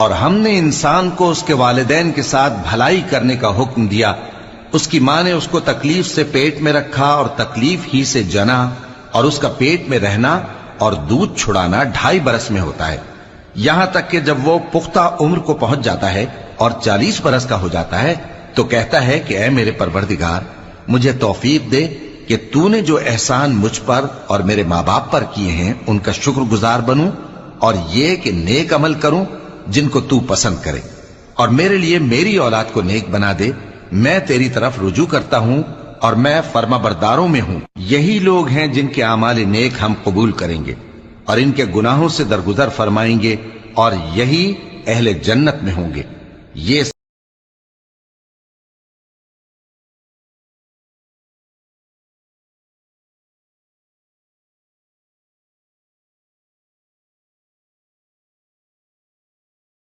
اور ہم نے انسان کو اس کے والدین کے ساتھ بھلائی کرنے کا حکم دیا. اس کی ماں نے اس کو تکلیف سے پیٹ میں رکھا اور تکلیف ہی سے جنا، اور اس کا پیٹ میں رہنا اور دودھ چھڑانا 2.5 برس میں ہوتا ہے، یہاں تک کہ جب وہ پختہ عمر کو پہنچ جاتا ہے اور 40 برس کا ہو جاتا ہے تو کہتا ہے کہ اے میرے پروردگار، مجھے توفیق دے کہ تو نے جو احسان مجھ پر اور میرے ماں باپ پر کیے ہیں ان کا شکر گزار بنوں، اور یہ کہ نیک عمل کروں جن کو تو پسند کرے، اور میرے لیے میری اولاد کو نیک بنا دے. میں تیری طرف رجوع کرتا ہوں اور میں فرما برداروں میں ہوں. یہی لوگ ہیں جن کے اعمال نیک ہم قبول کریں گے اور ان کے گناہوں سے درگزر فرمائیں گے، اور یہی اہل جنت میں ہوں گے. یہ